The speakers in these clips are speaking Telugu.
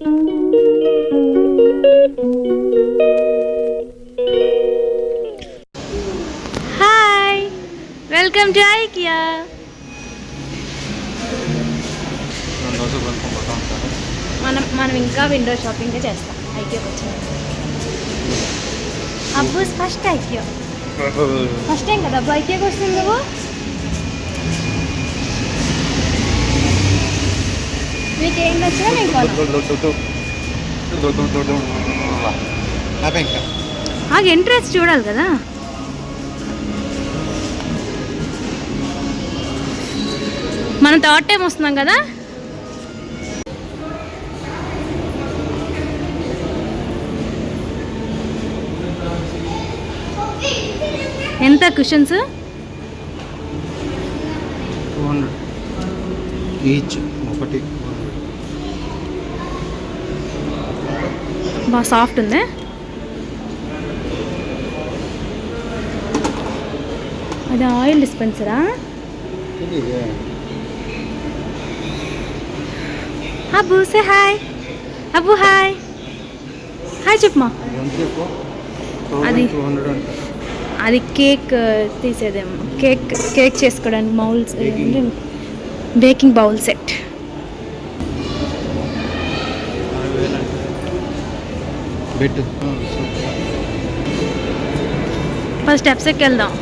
Hi, welcome to IKEA. మనం ఇంకా విండో షాపింగ్ చేస్తాం. ఐకియాకి వచ్చాం. అబ్బూస్ ఫస్ట్ ఐకియా, ఫస్ట్ టైం కదా అబ్బు ఐకియాకి వస్తుంది. నువ్వు నీకేం నచ్చినా నేను ఎంట్రెన్స్ చూడాలి కదా. మనం థర్డ్ టైం వస్తున్నాం కదా. ఎంత కుషన్స్? 200 ఈచ్. ఒకటి బాగా సాఫ్ట్ ఉంది. అది ఆయిల్ డిస్పెన్సరా? అబ్బు సే హాయ్. అబ్బు హాయ్ హాయ్ చెప్పమా. అది కేక్ తీసేదేమో. కేక్ చేసుకోవడానికి moulds, baking bowl set. First steps ఎక్కి వెళ్దాం.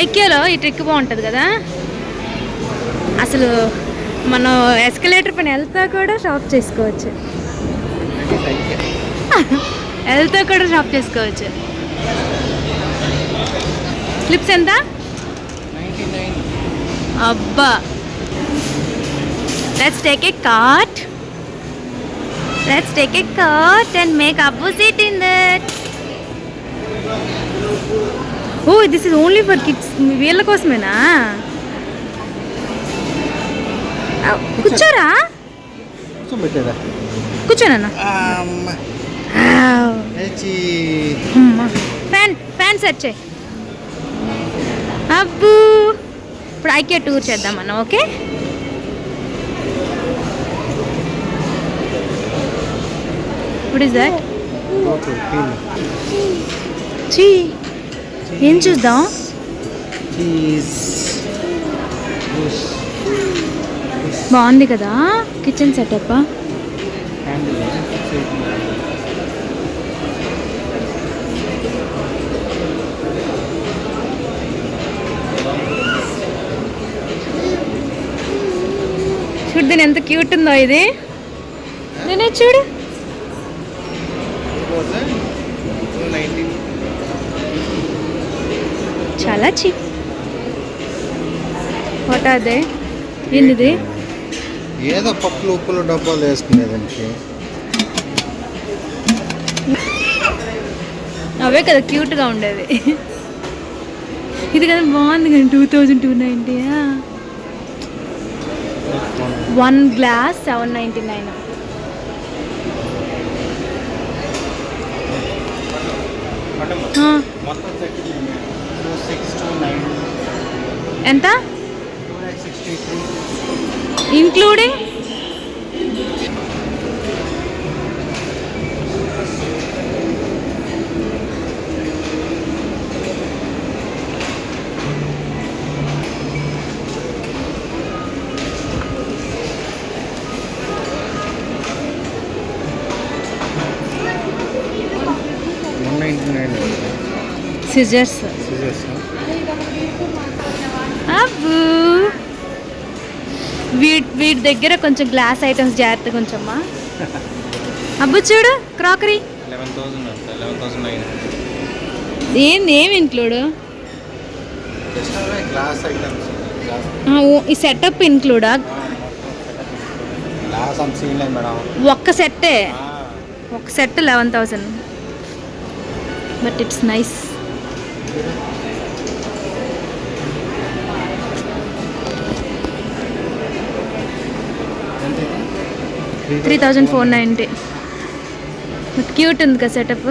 ఐకియాలో ఈ ట్రిక్ బాగుంటుంది కదా. అసలు మనం ఎస్కలేటర్ పైన వెళ్తా కూడా షాప్ చేసుకోవచ్చు. వెళ్తా కూడా షాప్ చేసుకోవచ్చు. స్లిప్స్ ఎంత? అబ్బా. Let's take a cart. Let's take a cart and make Abbu sit in that. Oh this is only for kids. వీళ్ళ కోసమేనా? కూర్చోరా, కూర్చోనన్నా. ఫ్యాన్ సెట్ చేయి. అబ్బు ఇప్పుడు ఐకియా టూర్ చేద్దాం మనం. Okay, what is that? చీ, ఏం చూద్దాం? బాగుంది కదా కిచెన్ సెటప్. చూడు దీని ఎంత క్యూట్ ఉందో. ఇది నేనే చూడు. చాలా చీప్. What are they? ఏంటిది? ఏదో పప్పులు ఉప్పులు డబ్బాలు వేసుకునేదానికి. అవే కదా క్యూట్గా ఉండేది. ఇది కదా బాగుంది కానీ 2290. 1 గ్లాస్ 799. ఎంత? Including scissors. అబ్బు వీటి దగ్గర కొంచెం గ్లాస్ ఐటమ్స్ జాగ్రత్త కొంచెమ్మా. అబ్బు చూడు క్రాకరీ. ఏం ఇంక్లూడ్? ఈ సెటప్ ఇంక్లూడా? ఒక్క సెట్టే, ఒక set 11,000. But it's nice. 3,490. Cute ఉంది కదా సెటప్.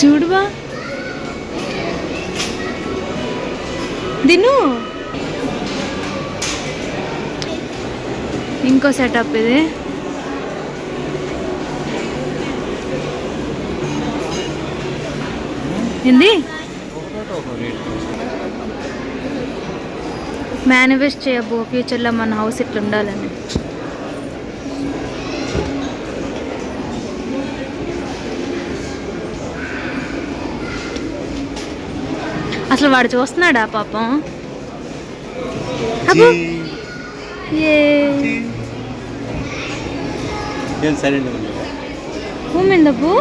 చూడువా దిను. ఇంకో సెటప్ ఇది. ఏంది మేనిఫెస్ట్ చేయబో ఫ్యూచర్లో మన హౌస్ ఇట్లా ఉండాలని. అసలు వాడు చూస్తున్నాడా పాపం. అబ్బో ఊమిందబ్బు.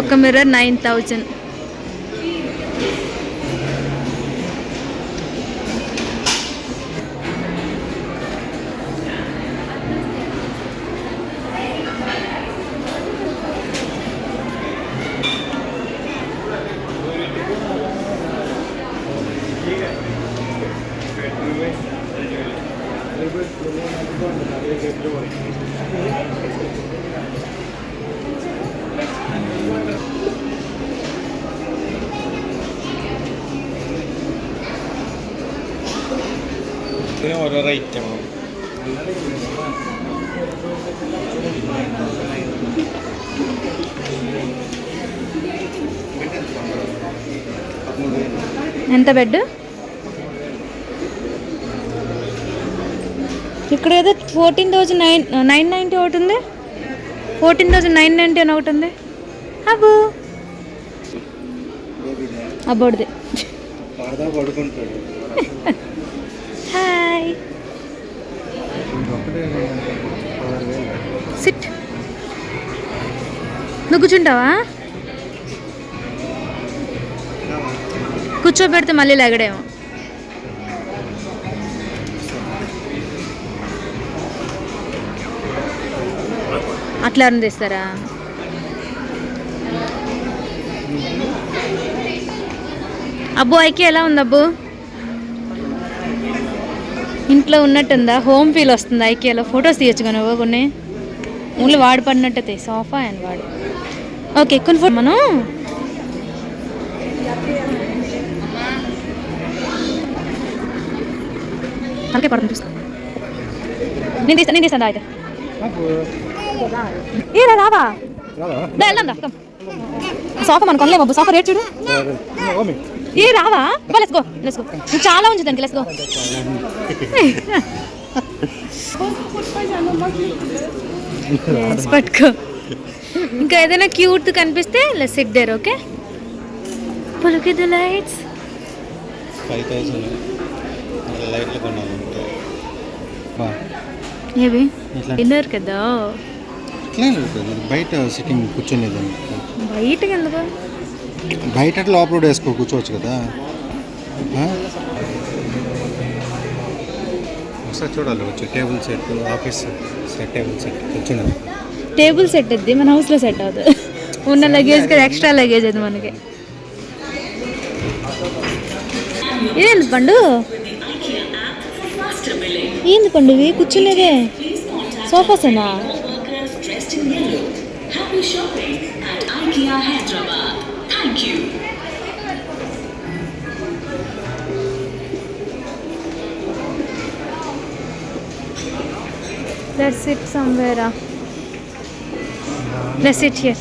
ఒక మిర్రర్ 9,000. ഓരോ റേറ്റ് ఎంత బెడ్? ఇక్కడ ఏదో 14,990 ఒకటి ఉంది, 14,990 అని ఒకటి ఉంది. అబ్బో అబ్బోడిది. Hi SIT. నువ్వు కూర్చుంటావా? కూర్చోబెడితే మళ్ళీ లేగడేమో. అట్లా తీస్తారా? అబ్బో ఐకి ఎలా ఉంది అబ్బు? ఇంట్లో ఉన్నట్టుందా? హోమ్ ఫీల్ వస్తుంది ఐకియాలో. ఫొటోస్ తీయచ్చుగా నువ్వు కొన్ని. ఓన్లీ వాడు పడినట్టు సోఫా అండ్ వాడు. ఓకే కొన్ని ఫోటో మనం తలకే పడుతుంది చూస్తా. నేను తీస్తాను అయితే. ఏరా రావా? వెళ్దాం రా. సోఫా మనం కొనలేము అబ్బు. సోఫా రేట్ చూడు. ఏ రావా? Let's go. నువ్వు చాలా ఉంది దానికి. Let's go. పట్టుకో. ఇంకా ఏదైనా క్యూట్ కనిపిస్తే లెట్స్ సిట్ దేర్. ఓకే పులుకి ది లైట్స్ 5,000 లైట్లు కొనాలంటే ఏవి డిన్నర్ కదా. బయట సిట్టింగ్ కూర్చొనేదాన్ని. బయటకి ఎందుకు? బయట లోపల వేసుకో కూర్చోవచ్చు కదా. ఒకసారి చూడాలి. వచ్చి table set, office set, table set వచ్చింది. టేబుల్ సెట్ అది మన హౌస్లో సెట్ అవుతుంది. ఉన్న లగేజ్ కదా, ఎక్స్ట్రా లగేజ్ అది మనకి. ఏంది పండు? ఏంది పండు ఇవి కూర్చునేదే? సోఫాసేనా? Let's sit somewhere. Let's sit here.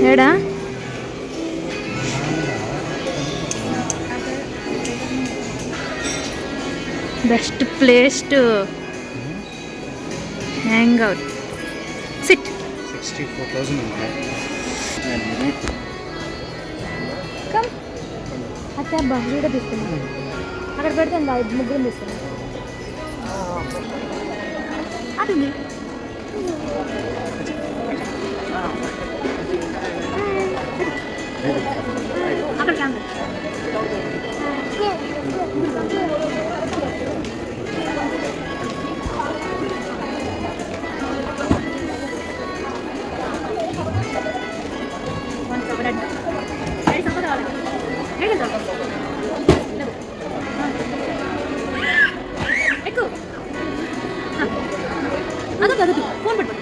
ఏడా? Best place to hang out. SIT. 64,000 come. అత్తే అబ్బా వీడియో తీసుకున్నాను. అక్కడ పెడతాను బా, ముగ్గురు తీసుకున్నాను. అటుంది అక్కడ క్యామెరా ఎక్కువ అదొక అదొక ఫోన్ పెట్టు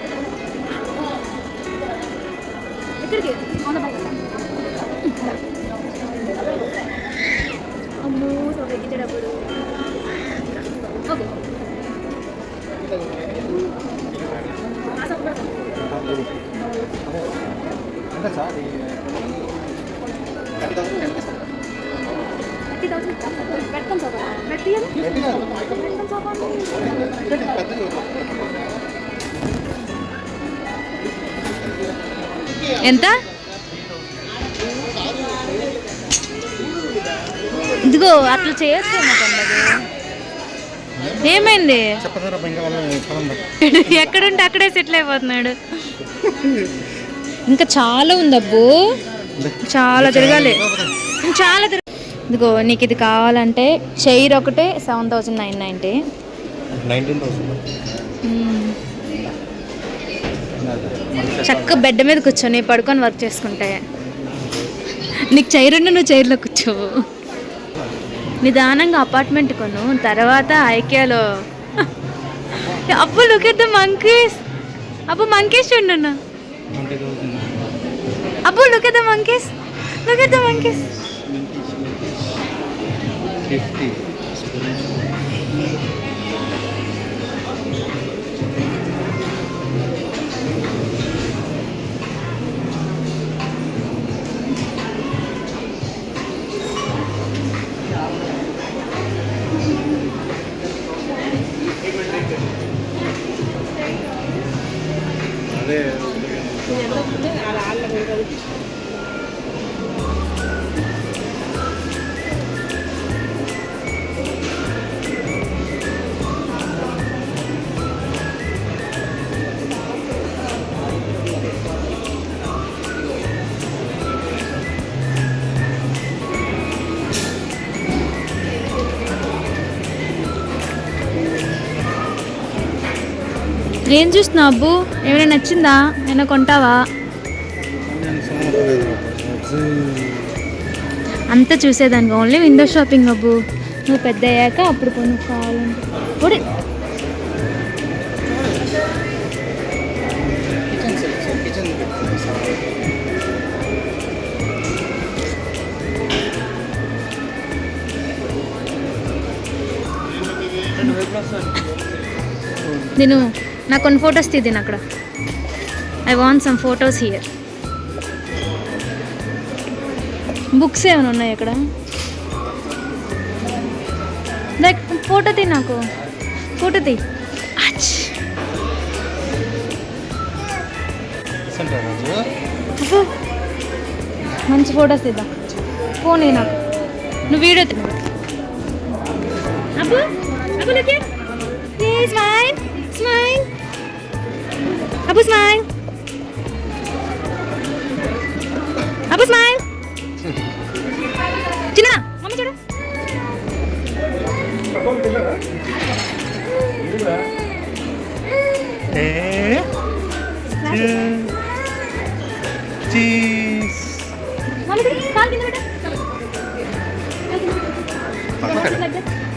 ఎక్కడికి అమ్మో ఎక్కించేటప్పుడు ఓకే ఎంత? ఇదిగో అట్లా చేయొచ్చు. ఏమైంది? ఎక్కడుంటే అక్కడే సెటిల్ అయిపోతున్నాడు. ఇంకా చాలా ఉంది అబ్బు, చాలా తిరగాలి, చాలా ఇదిగో నీకు ఇది కావాలంటే చైర్ ఒకటే 7,990. చక్క బెడ్ మీద కూర్చొని పడుకొని వర్క్ చేసుకుంటే నీకు చైర్ ఉండి నువ్వు చైర్లో కూర్చోవు. నిదానంగా అపార్ట్మెంట్ కొను, తర్వాత ఐకియాలో. Abbu look at the monkeys. Abbu monkeys చూడన్నా. Abbu look at the monkeys, look at the monkeys. ఏం చూస్తున్నావు అబ్బు? ఏమైనా నచ్చిందా? ఏమైనా కొంటావా? అంతా చూసేదానికి ఓన్లీ విండో షాపింగ్ అబ్బు. నువ్వు పెద్ద అయ్యాక అప్పుడు కొను కావాలంటే. కూడా నేను నాకు కొన్ని ఫొటోస్ తీద్దాను అక్కడ. I want some photos here. Books ఏమైనా ఉన్నాయి అక్కడ? లైక్ ఫోటో తీ, నాకు ఫోటో తీ. మంచి ఫొటోస్ తీద్దాం. ఫోన్ నాకు, నువ్వు వీడియో తీ. Abbu Abbu look at. Smile smile Abbu, smile Abbu, smile. చిన్న మమ్మీ చూడు.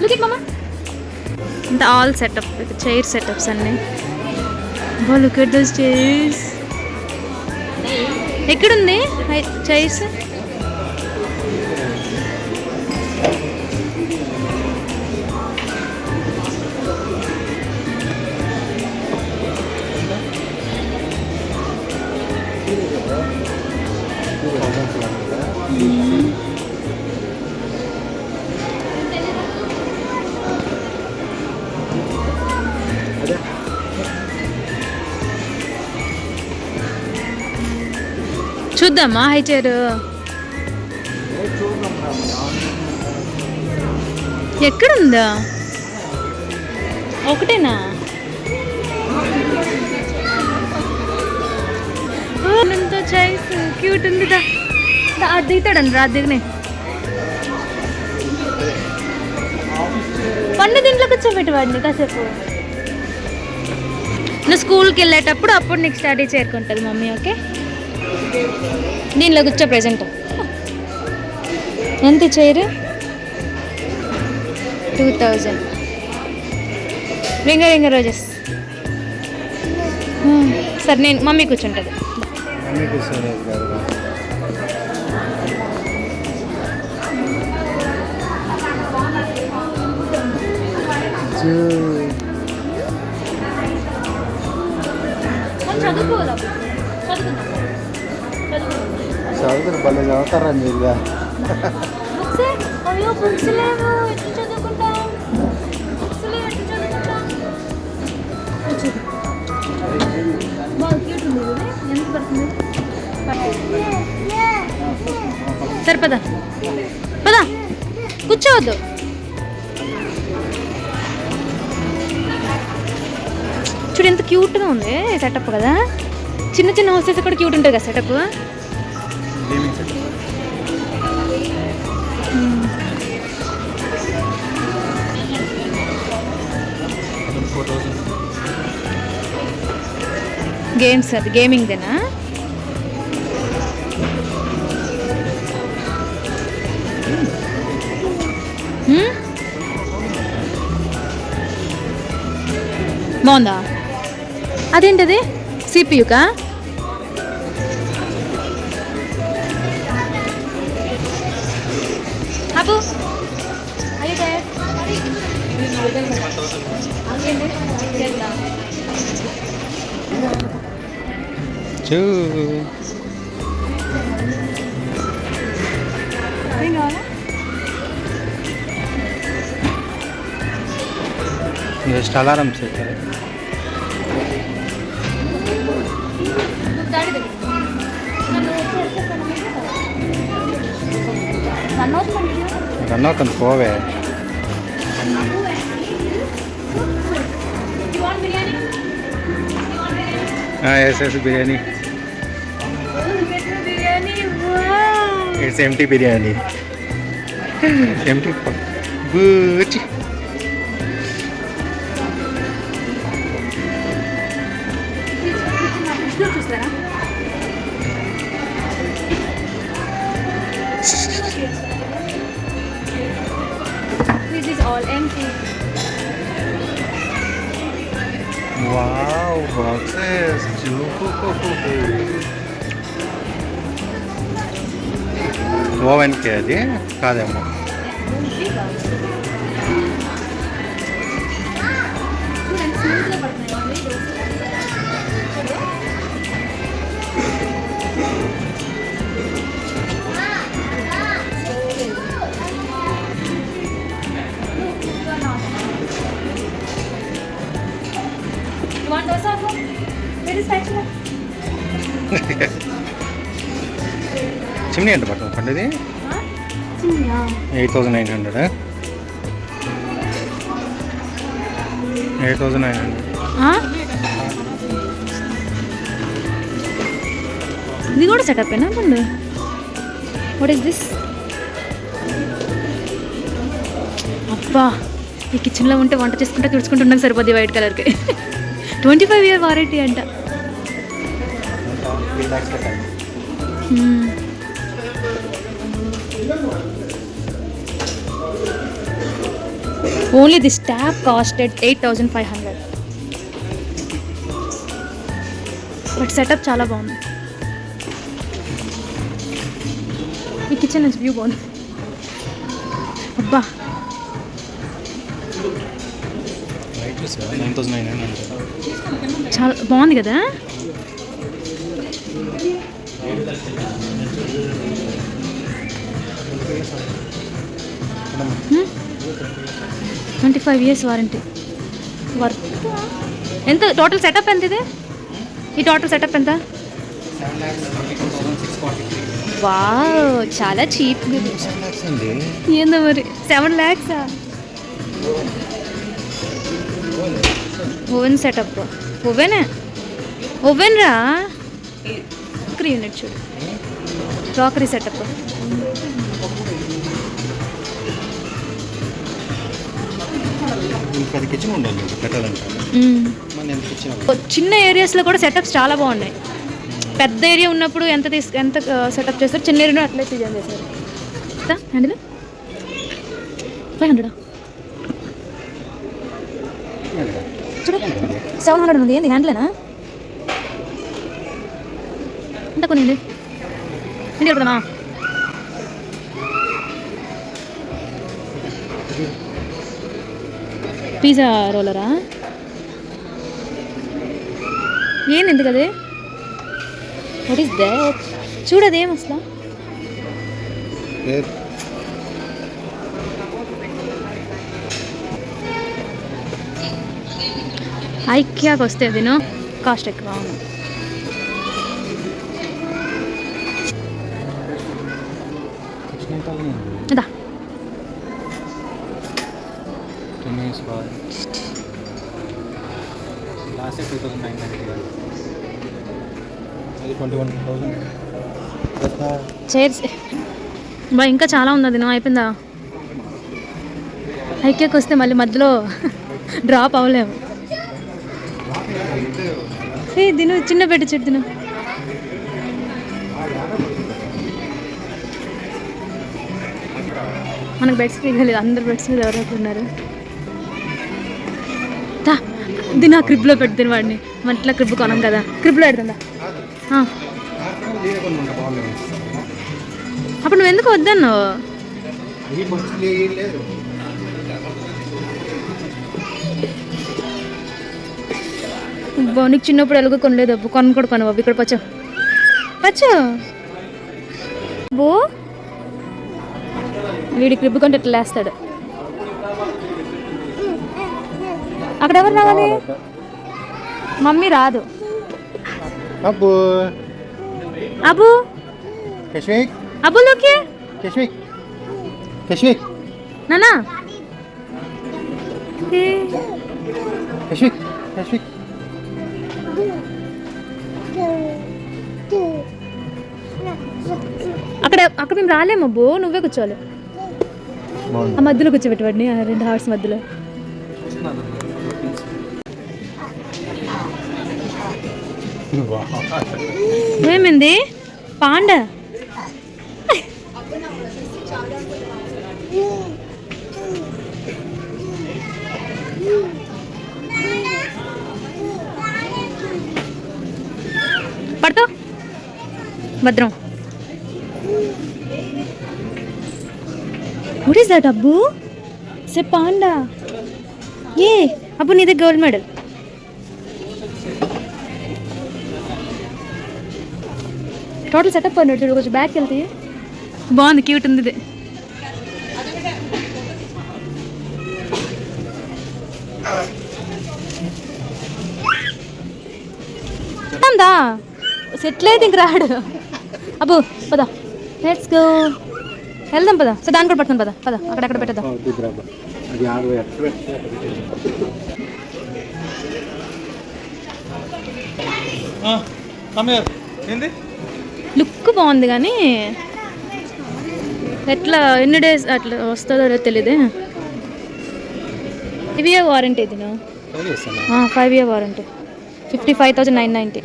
Look at mamma. ఇంత all setup with chair setups అన్నీ. Look at those chairs. ఎక్కడుంది చైర్స్? చూద్దామా హై చైర్ ఎక్కడుందా? ఒకటేనా? దిగుతాడండి రా దిగని పండు దీంట్లో కూర్చోబెట్టవాడిని కాసేపు నువ్వు స్కూల్కి వెళ్ళేటప్పుడు అప్పుడు నీకు స్టడీ చేరుకుంటుంది మమ్మీ ఓకే దీనిలో కూర్చో ప్రెజెంట్ ఎంత చేయరు 2000 రింగ రింగ రోజెస్ సరే నేను మమ్మీ కూర్చుంటుంది చదువుకోదా చదువుకుని భలే చదువుతారా మీరు అయ్యో బుక్స్ లేవు ఎట్లా చదువుకుంటాం బుక్స్ లేవు ఎట్లా చదువుకుంటాం బాగా క్యూట్ ఉంది కదా ఎంత పడుతుంది సరే పద పద కూర్చోవద్దు చూడు ఎంత క్యూట్గా ఉంది సెటప్ కదా చిన్న చిన్న హౌసెస్ కూడా క్యూట్ ఉంటుంది కదా సెటప్ గేమ్స్ అది గేమింగ్దేనా బాగుందా అదేంటది సిపియుకా Abbu just alarm set run అవుతుంది పోవే yes biryani it's empty biryani empty బూచి చూస్తారా This is all empty. Wow, boxes. Oven కే అది కాదేమో చిమ్నీ ఎంత పడుతుంది పండుది 8,900 ఇది కూడా సెటప్ ఏనా పండు వాట్ ఈస్ దిస్ అబ్బా ఈ కిచెన్లో ఉంటే వంట చేసుకుంటే తుడుచుకుంటే ఉండక సరిపోద్ది వైట్ కలర్కి 25 year వారంటీ అంట only this tap costed 8,500 but setup చాలా బాగుంది ఈ కిచెన్ నుంచి వ్యూ బాగుంది అబ్బా 9,900 చాలా బాగుంది కదా 25 years వారంటీ వర్త్ ఎంత టోటల్ సెటప్ ఎంత ఇది ఈ టోటల్ సెటప్ ఎంత వావ్ చాలా చీప్ ఏందో మరి 7 lakhs ఓవెన్ సెటప్ ఓవెన్ రా యూనిట్ చూడు క్రాకరీ సెటప్ ఇంకా అది కిచెన్ ఉండాలి పెట్టాలంటే మన ఎంత కిచెన్ చిన్న ఏరియాస్లో కూడా సెటప్స్ చాలా బాగున్నాయి. పెద్ద ఏరియా ఉన్నప్పుడు ఎంత సెటప్ చేస్తారు, చిన్న ఏరియా అట్లే డిజైన్ చేశారు. హ్యాండిల్ 500 చూడ 700 ఉంది. ఏంది హ్యాండిలేనా అంటే కొన్ని ఇంటి వెళ్తానా? పిజ్జా రోలరా ఏంది ఎందుకు అది? What is that? చూడదేం అసలు. ఐక్యాకి వస్తే అదిను కాస్ట్ ఎక్కువ. అవును అదా లాస్ట్ 21,000 చైర్స్ బా ఇంకా చాలా ఉంది. అది నువ్వు అయిపోయిందా? ఐక్యాకి వస్తే మళ్ళీ మధ్యలో డ్రాప్ అవ్వలేము. ఏ తిను చిన్న పెట్టి చెట్టు తిను. మనకు బెడ్స్ ఫ్రీగా లేదు. అందరు బెడ్స్ మీద ఎవరైతే ఉన్నారు. దీని ఆ క్రిబ్లో పెడుతుంది వాడిని. మన ఇట్లా క్రిబ్ కొనం కదా, క్రిబ్లో పెడుతుందా? అప్పుడు నువ్వు ఎందుకు వద్దన్నావు? నీకు చిన్నప్పుడు ఎలాగో కొనలేదు అబ్బు, కొను కూడా కొను బాబు. ఇక్కడ పచ్చో బో వీడి క్రిబ్ కొంటే ఇట్లా వేస్తాడు. అక్కడ ఎవరు రావాలి? మమ్మీ రాదు. అబ్బు అబు కశ్మిక్ అబులోకి కశ్మిక్ కశ్మిక్ నానా కశ్మిక్ కశ్మిక్ అక్కడ మేము రాలేము అబ్బు, నువ్వే కూర్చోవాలి. ఆ మధ్యలో కూర్చోబెట్టవాడిని, ఆ 2 హార్స్ మధ్యలో. ఏమైంది పాండ? పడతావు భద్రం. What is that Abbu? Say panda. ఏ అబ్బు నీది గోల్డ్ మెడల్. టోటల్ సెటప్ అన్నాడు చూడు. కొంచెం బ్యాక్ వెళ్తే బాగుంది, క్యూట్ ఉంది ఇది. అందా సెటిల్ అయితే ఇంక రాడు అబ్బు. పదా లెట్స్ గో, వెళ్దాం పదా. సో దాన్ని కూడా పడుతుంది పదా, పదా అక్కడెక్కడ పెట్టదా. లుక్ బాగుంది కానీ ఎట్లా ఎన్ని డేస్ అట్లా వస్తుందో తెలియదే. 5 year వారంటీ ఇది. 5 year వారంటీ 55,990.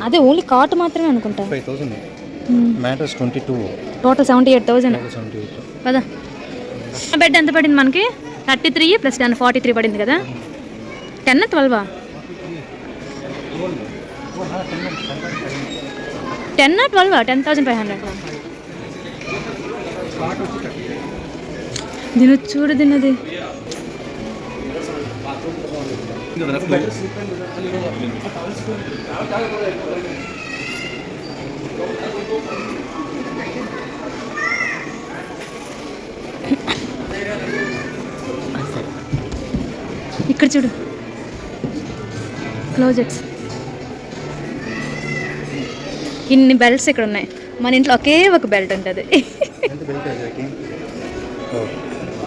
అదే ఓన్లీ కాట్ మాత్రమే అనుకుంటా. 5,000 మ్యాటర్స్ 22 టోటల్ 78,000 కదా. బెడ్ ఎంత పడింది మనకి? 33 + 10 43 పడింది కదా. 10 12 10 12 10,500. దీని చూడు తిన్నది. ఇక్కడ చూడు క్లోజెట్స్. ఇన్ని బెల్ట్స్ ఇక్కడ ఉన్నాయి. మన ఇంట్లో ఒకే ఒక బెల్ట్ ఉంటుంది,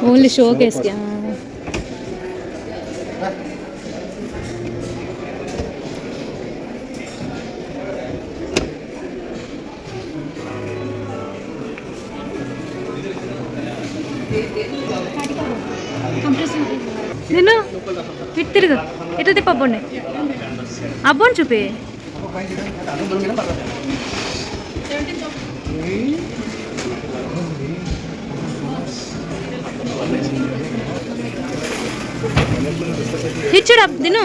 ఓన్లీ షో కేస్కి. నేను ఇటు తిరుగు ఇటు తిప్ప అబ్బోండి అబ్బోని చూపి ఇచ్చుడు తిను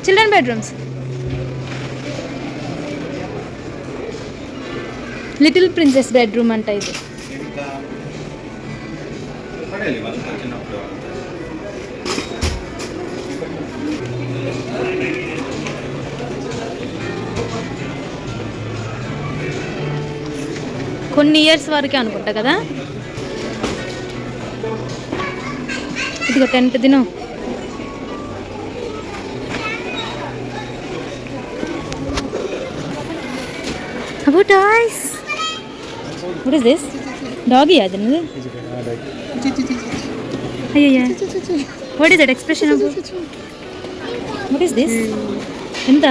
children bedrooms little princess bedroom అంట ఇది కొన్ని ఇయర్స్ వరకే అనుకుంటా కదా ఇదిగో టెంట్ తిను అబో toys what is this doggy అది అయ్యయ్యా వాట్ ఈస్ దట్ ఎక్స్ప్రెషన్ అబో వాట్ ఈస్ దిస్ ఎంత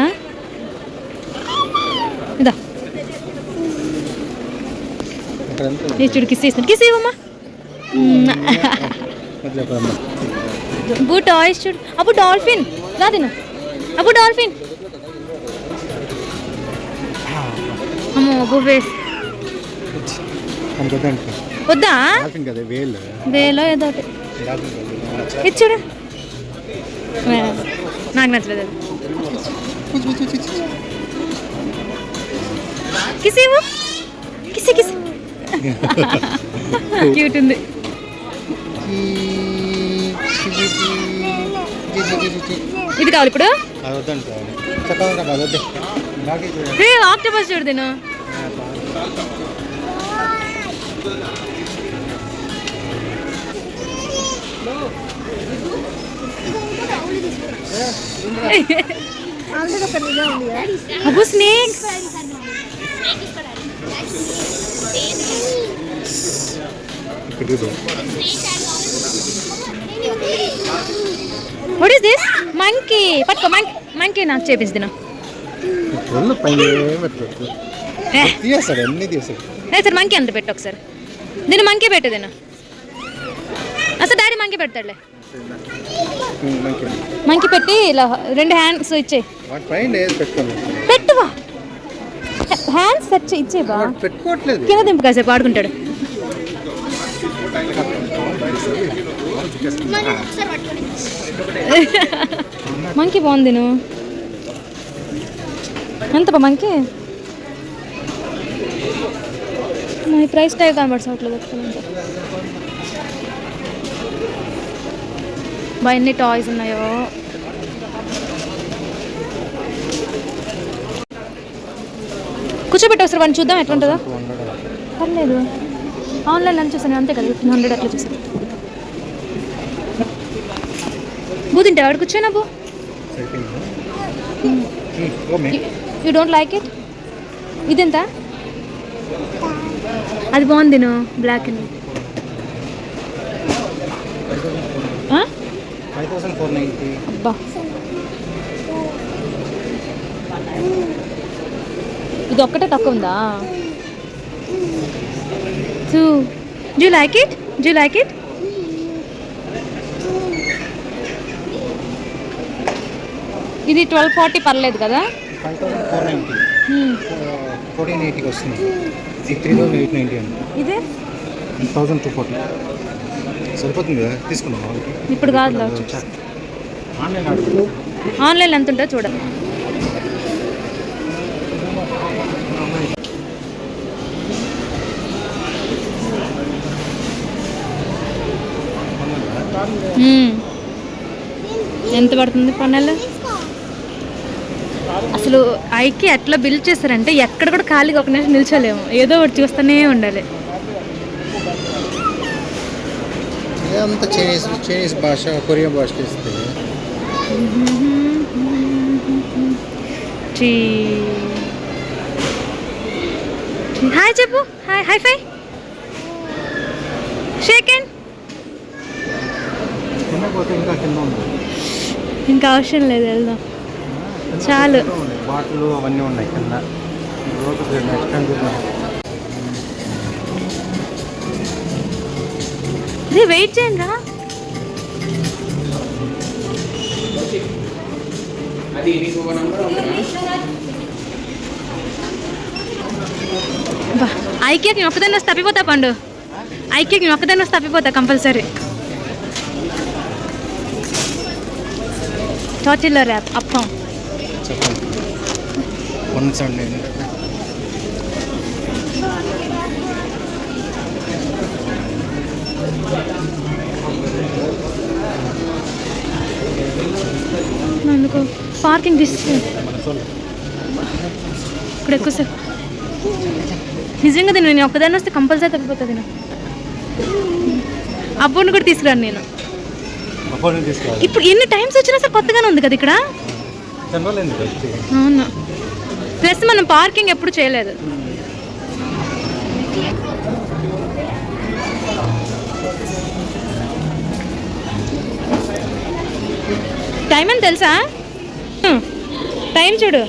ఇదా చూడు కిస్ ఇస్తాను కిస్ ఇవ్వమ్మా అబ్బో టాయ్స్ చూడు అబ్బో డాల్ఫిన్ రా తిను అబ్బో డాల్ఫిన్ అమ్మో అబ్బో వేస్ వద్దా వేలో ఏదో ఒకటి ఇది చూడు నాకు నచ్చలేదు కిస్ ఇవ్వు కిస్ కిస్ క్యూట్ ఉంది ఇది కావాలి ఇప్పుడు ఆక్టోపస్ చూడు తిను అబ్బో snake what is this monkey పట్టుకో మంకీ నాకు చేపిస్తున్నా సార్ మంకీ అంత పెట్టు ఒకసారి దీన్ని మంకీ పెట్టు దీన్ని అసలు డాడీ మంకీ పెడతాడులే మంకీ పెట్టి ఇలా 2 హ్యాండ్స్ ఇచ్చేయి పెట్టువా హ్యాండ్స్ సెట్ ఇచ్చేవా పెట్టుకోవట్లేదు కింద దింపు కాసేపు ఆడుకుంటాడు మంకీ బాగుంది నువ్వు ఎంత మంకీ ఈ ప్రైస్ ట్యాగ్ కనబడట్లేదు బా ఎన్ని టాయ్స్ ఉన్నాయో కూర్చోబెట్టి ఒకసారి వాడిని చూద్దాం ఎట్లా ఉంటుందో పర్లేదు ఆన్లైన్ అని చూసాను అంతే కదా 1500 అట్లా చూసాను బూ తింటే వాడు కూర్చోనా బూ యూ డోంట్ లైక్ ఇట్ ఇదెంత అది బాగుంది నువ్వు బ్లాక్ అండ్ అబ్బా ఇది ఒక్కటే తక్కువ ఉందా సో డూ లైక్ ఇట్ ఇది 1240 పర్లేదు కదా 1480 వస్తుంది 3890 అండి ఇదే 1240 సరిపోతుంది కదా తీసుకున్నాం ఇప్పుడు కాదు ఆన్లైన్ ఎంత ఉంటుందో చూడాలి ఎంత పడుతుంది పన్నెలు అసలు ఐకి ఎట్లా బిల్డ్ చేస్తారంటే ఎక్కడ కూడా ఖాళీగా ఒక నిమిషం నిల్చోలేము ఏదో ఒకటి చూస్తూనే ఉండాలి అంత చైనీస్ భాష కొరియన్ భాష ఇస్తే హాయ్ చెప్పు హాయ్ హై ఫై షేక్ హ్యాండ్ పోతే ఇంకా కింద ఉంది ఇంకా అవసరం లేదు, వెళ్దాం. చాలు. బాటిల్ అవన్నీ ఉన్నాయి కింద. రోడ్డు ఎక్స్టెండ్ అదే వెయిట్ చేయండి రా. ఐక్యకి నేను ఒక్కదాన్ని వస్తే తప్పిపోతా పండు. ఐక్యకి నేను ఒక్కదాన్ని వస్తే తప్పిపోతా కంపల్సరీ. టోటిల్లో ర్యాప్ అప్పం. చెప్పండి. 170. అందుకు పార్కింగ్ డిస్టెన్స్ ఇక్కడ ఎక్కువ సార్. నిజంగా నేను ఒక్కదాన్ని వస్తే కంపల్సరీ తప్పిపోతుంది. నేను అబ్బోని కూడా తీసుకురాను నేను. ఇప్పుడు ఎన్ని టైమ్స్ వచ్చినా సార్ కొత్తగానే ఉంది కదా ఇక్కడ. అవును, ప్లస్ మనం పార్కింగ్ ఎప్పుడు చేయలేదు. టైం అని తెలుసా? టైం చూడు.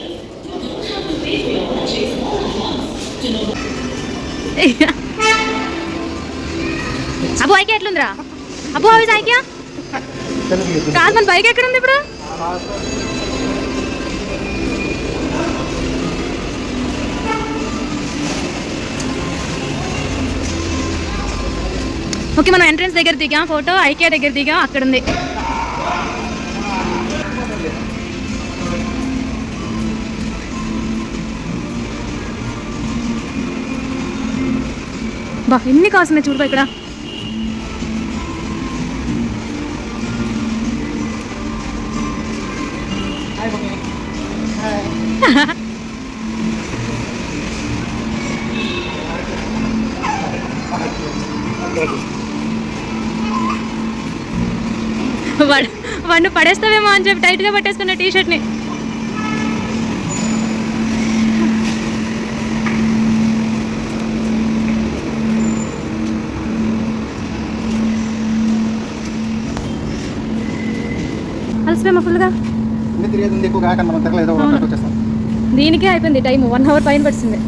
అబ్బు ఐక్య ఎట్లుందిరా? అబ్బు అవి ఐక్య కాదు, మన బైక్ ఎక్కడ ఉంది ఇప్పుడు? ఓకే, మనం ఎంట్రన్స్ దగ్గర దిగాం, ఫోటో ఐక్య దగ్గర దిగాం, అక్కడ ఉంది. బా ఎన్ని కార్స్ ఉన్నాయి చూడబా ఇక్కడ. వాడు పడేస్తావేమో అని చెప్పి టైట్గా పట్టేసుకున్న టీషర్ట్ని. అలసిపోయామా ఫుల్గా? తిరిగేది ఎక్కువ కాక మనం తిరగలేదు, వచ్చేస్తాం. దీనికే అయిపోయింది టైం, 1 hour పైన పడుతుంది.